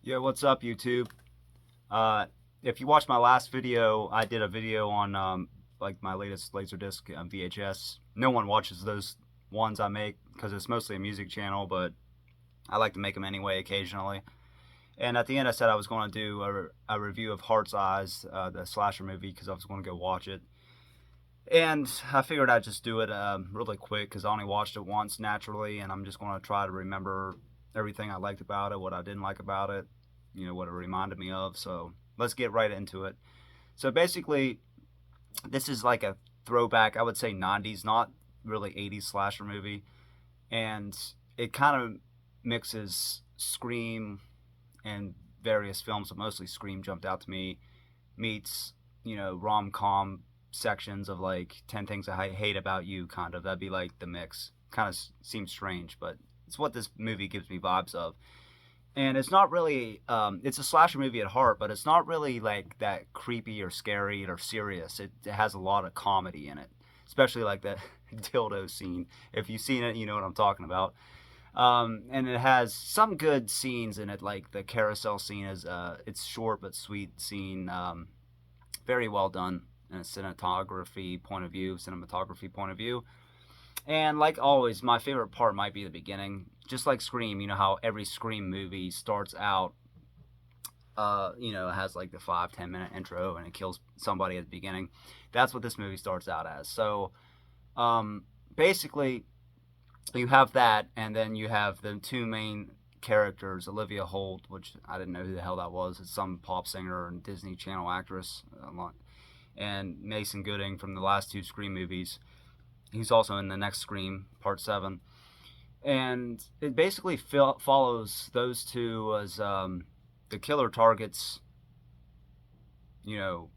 Yeah, what's up, YouTube? Uh, if you watched my last video, I did a video on like my latest Laserdisc VHS. No one watches those ones I make because it's mostly a music channel, but I like to make them anyway occasionally. And at the end, I said I was going to do a review of Heart's Eyes, the slasher movie, because I was going to go watch it. And I figured I'd just do it really quick because I only watched it once naturally, and I'm just going to try to remember everything I liked about it, what I didn't like about it, what it reminded me of. So let's get right into it. So basically, this is like a throwback, I would say 90s, not really 80s slasher movie. And it kind of mixes Scream and various films, but mostly Scream jumped out to me, meets, rom com sections of like 10 Things I Hate About You, kind of. That'd be like the mix. Kind of seems strange, but it's what this movie gives me vibes of. And it's not really, it's a slasher movie at heart, but it's not really like that creepy or scary or serious. It has a lot of comedy in it, especially like the dildo scene. If you've seen it, you know what I'm talking about. And it has some good scenes in it, like the carousel scene is it's short but sweet scene, very well done in a cinematography point of view. And like always, my favorite part might be the beginning. Just like Scream, you know how every Scream movie starts out, it has like the 5-10 minute intro and it kills somebody at the beginning. That's what this movie starts out as. So um, basically, you have that, and then you have the two main characters, Olivia Holt, which I didn't know who the hell that was. It's some pop singer and Disney Channel actress, and Mason Gooding from the last two Scream movies. He's also in the next Scream, Part 7. And it basically follows those two as the killer targets,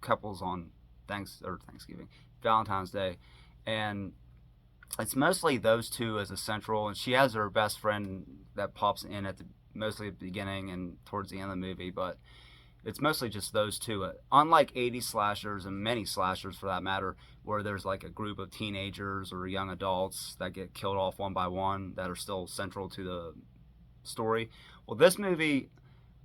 couples on Thanksgiving, Valentine's Day. And it's mostly those two as a central, and she has her best friend that pops in mostly at the beginning and towards the end of the movie, but it's mostly just those two. Unlike 80s slashers and many slashers for that matter, where there's like a group of teenagers or young adults that get killed off one by one that are still central to the story. Well, this movie,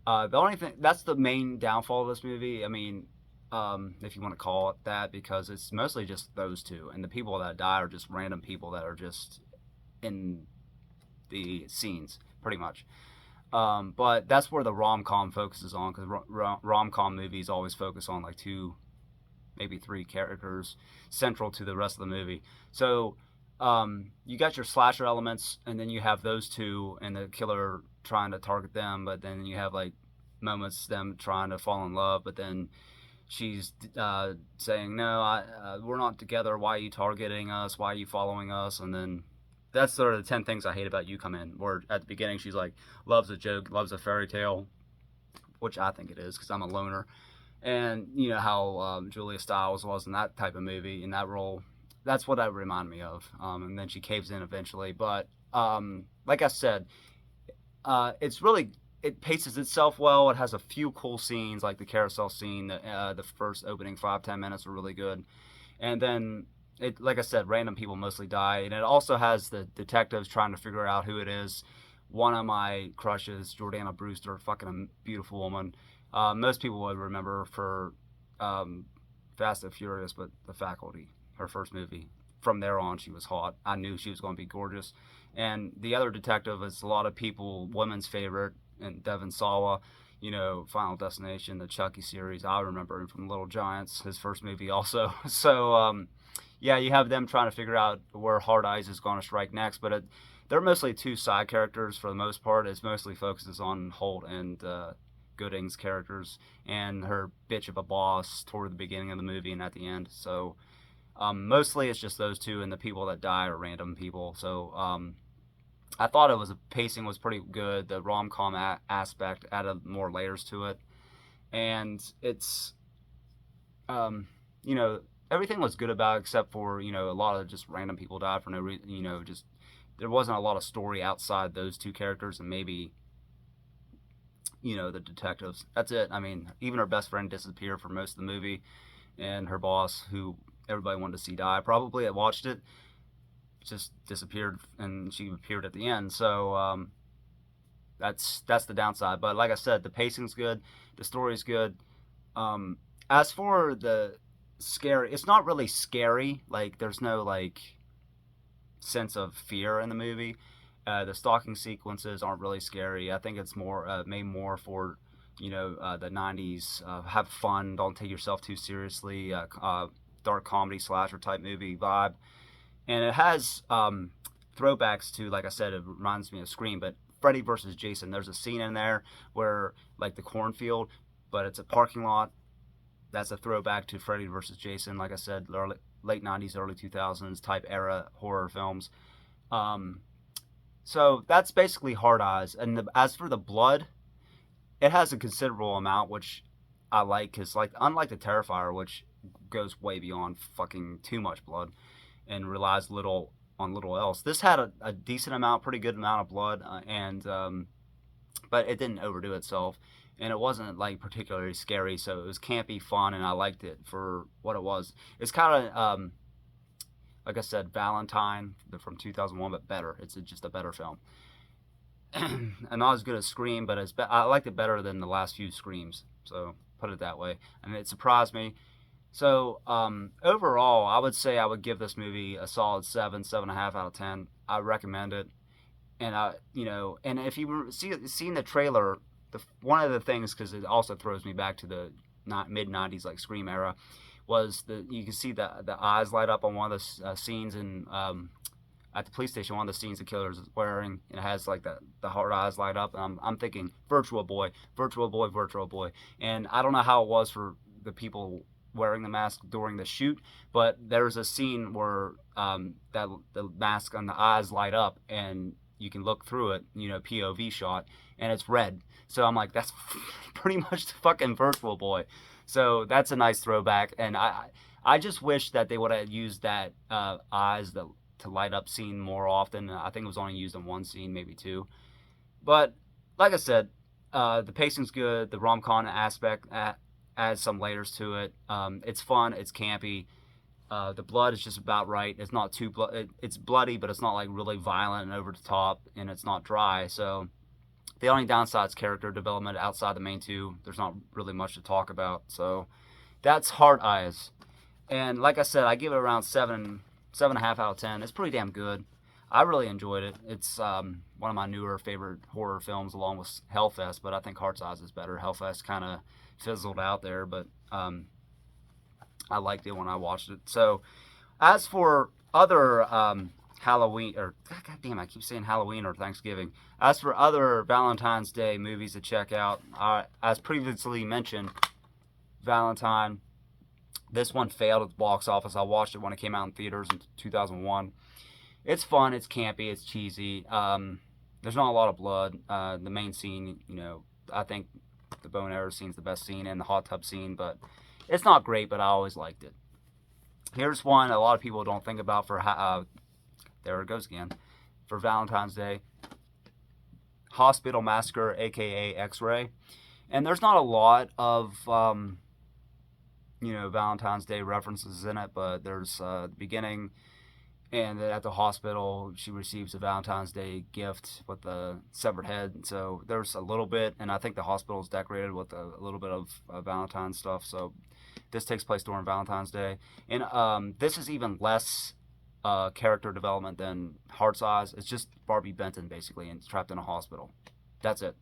the only thing that's the main downfall of this movie. I mean, if you want to call it that, because it's mostly just those two, and the people that die are just random people that are just in the scenes, pretty much. But that's where the rom com focuses on, because rom com movies always focus on like two, maybe three characters central to the rest of the movie. So you got your slasher elements, and then you have those two and the killer trying to target them, but then you have like moments them trying to fall in love, but then she's saying, "No, we're not together. Why are you targeting us? Why are you following us?" And then that's sort of the 10 things I hate about you come in. Where at the beginning she's like, loves a joke, loves a fairy tale, which I think it is because I'm a loner. And you know how Julia Stiles was in that type of movie, in that role. That's what that reminded me of. And then she caves in eventually. But like I said, it's really, it paces itself well. It has a few cool scenes, like the carousel scene. The first opening 5-10 minutes are really good, and then like I said, random people mostly die, and it also has the detectives trying to figure out who it is. One of my crushes, Jordana Brewster, fucking a beautiful woman. Most people would remember for um, Fast and Furious, but The Faculty, her first movie. From there on, she was hot. I knew she was going to be gorgeous. And the other detective is a lot of people, women's favorite, and Devon Sawa, Final Destination, the Chucky series. I remember him from Little Giants, his first movie also. So, yeah, you have them trying to figure out where Hard Eyes is going to strike next, but they're mostly two side characters for the most part. It mostly focuses on Holt and Gooding's characters and her bitch of a boss toward the beginning of the movie and at the end. So mostly it's just those two, and the people that die are random people. So I thought pacing was pretty good. The rom com aspect added more layers to it, and it's you know everything was good about it except for a lot of just random people died for no reason. Just there wasn't a lot of story outside those two characters and maybe the detectives. That's it. I mean, even her best friend disappeared for most of the movie, and her boss, who everybody wanted to see die, probably had watched it, just disappeared, and she appeared at the end. So That's the downside. But like I said, the pacing's good, the story's good. As for the scary, it's not really scary. Like there's no like sense of fear in the movie. The stalking sequences aren't really scary. I think it's more made more for the '90s. Have fun. Don't take yourself too seriously. Dark comedy slasher type movie vibe, and it has throwbacks to, like I said, it reminds me of Scream, but Freddy versus Jason. There's a scene in there where like the cornfield, but it's a parking lot. That's a throwback to Freddy versus Jason. Like I said, late '90s, early 2000s type era horror films. Um, so that's basically Hard Eyes. And as for the blood, it has a considerable amount, which I like, because like unlike the Terrifier, which goes way beyond fucking too much blood and relies little on little else. This had a decent amount, pretty good amount of blood, and but it didn't overdo itself, and it wasn't like particularly scary. So it was campy, fun, and I liked it for what it was. It's kind of like I said, Valentine from 2001, but better. It's just a better film. And not as good as Scream, but I liked it better than the last few Screams. So put it that way, and it surprised me. So overall, I would say I would give this movie a solid 7.5 out of 10. I recommend it, and and if you seen the trailer, one of the things, because it also throws me back to the mid '90s like Scream era, was you can see the eyes light up on one of the scenes in at the police station. One of the scenes the killer is wearing, and it has like the hard eyes light up. And I'm thinking Virtual Boy, Virtual Boy, Virtual Boy, and I don't know how it was for the people wearing the mask during the shoot, but there's a scene where that the mask and the eyes light up, and you can look through it, POV shot, and it's red. So I'm like, that's pretty much the fucking Virtual Boy. So that's a nice throwback, and I just wish that they would have used that eyes to light up scene more often. I think it was only used in one scene, maybe two. But like I said, the pacing's good. The rom-com aspect adds some layers to it. It's fun. It's campy. The blood is just about right. It's not too it's bloody, but it's not like really violent and over the top, and it's not dry. So the only downside is character development outside the main two. There's not really much to talk about. So that's Hard Eyes. And like I said, I give it around 7.5 out of 10. It's pretty damn good. I really enjoyed it. It's one of my newer favorite horror films, along with Hellfest. But I think Heart's Eyes is better. Hellfest kind of fizzled out there, but I liked it when I watched it. So as for other Halloween, or God damn, I keep saying Halloween or Thanksgiving. As for other Valentine's Day movies to check out, as previously mentioned, Valentine. This one failed at the box office. I watched it when it came out in theaters in 2001. It's fun. It's campy. It's cheesy. There's not a lot of blood. The main scene, I think the bow and arrow scene's the best scene, and the hot tub scene, but it's not great. But I always liked it. Here's one a lot of people don't think about for there it goes again, for Valentine's Day. Hospital Massacre, aka X-Ray, and there's not a lot of Valentine's Day references in it, but there's the beginning, and at the hospital she receives a Valentine's Day gift with a severed head. So there's a little bit, and I think the hospital is decorated with a little bit of Valentine's stuff. So this takes place during Valentine's Day, and this is even less character development than Heart's Eyes. It's just Barbie Benton basically, and trapped in a hospital. That's it,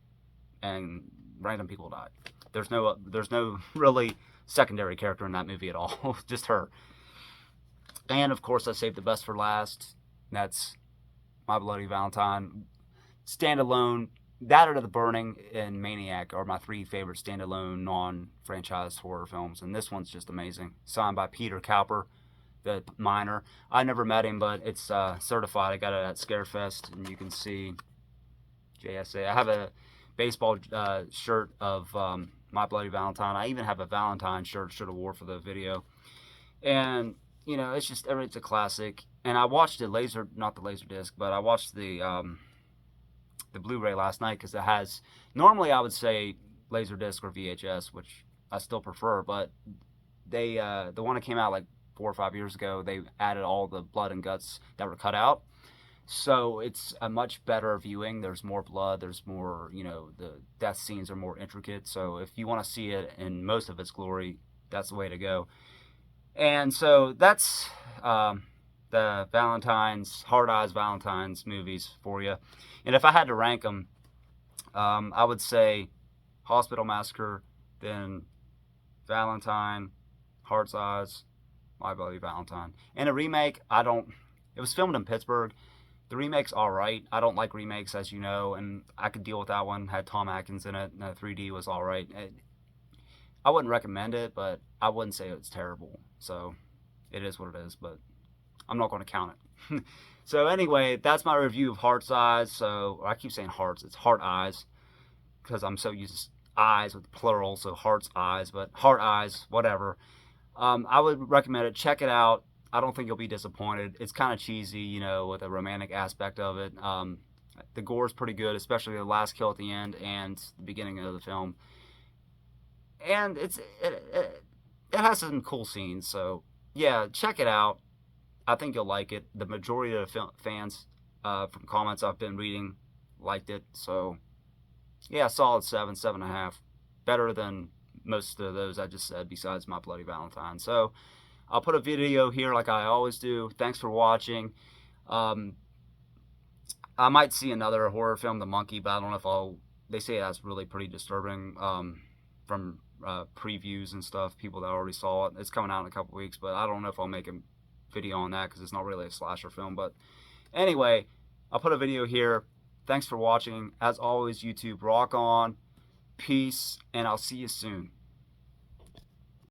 and random people die. There's no really secondary character in that movie at all. Just her. And of course, I saved the best for last. That's My Bloody Valentine. Standalone. That or The Burning and Maniac are my three favorite standalone non-franchise horror films, and this one's just amazing. Signed by Peter Cowper, the miner. I never met him, but it's certified. I got it at Scarefest, and you can see JSA. I have a baseball shirt of My Bloody Valentine. I even have a Valentine shirt, should have wore for the video. And it's a classic. And I watched not the laser disc, but I watched the Blu-ray last night, because it has, normally I would say laser disc or VHS, which I still prefer, but they the one that came out like 4 or 5 years ago, they added all the blood and guts that were cut out. So it's a much better viewing. There's more blood. There's more, the death scenes are more intricate. So if you want to see it in most of its glory, that's the way to go. And so that's the Hard Eyes Valentine's movies for you. And if I had to rank them, I would say Hospital Massacre, then Valentine, Heart's Eyes, My Bloody Valentine. And a remake, I don't. It was filmed in Pittsburgh. The remake's all right. I don't like remakes, as you know, and I could deal with that one. Had Tom Atkins in it, and the 3D was all right. I wouldn't recommend it, but I wouldn't say it's terrible. So it is what it is, but I'm not going to count it. So anyway, that's my review of Heart's Eyes. So I keep saying hearts. It's Heart Eyes because I'm so used to eyes with plural, so Heart's Eyes, but Heart Eyes, whatever. I would recommend it. Check it out. I don't think you'll be disappointed. It's kind of cheesy, with a romantic aspect of it. The gore is pretty good, especially the last kill at the end and the beginning of the film. And it has some cool scenes. So yeah, check it out. I think you'll like it. The majority of the fans, from comments I've been reading, liked it. So yeah, solid 7.5. Better than most of those I just said, besides My Bloody Valentine. So I'll put a video here like I always do. Thanks for watching. Um, I might see another horror film, The Monkey, but I don't know if I'll. They say that's really pretty disturbing, from previews and stuff. People that already saw it. It's coming out in a couple weeks, but I don't know if I'll make a video on that because it's not really a slasher film. But anyway, I'll put a video here. Thanks for watching. As always, YouTube, rock on. Peace, and I'll see you soon.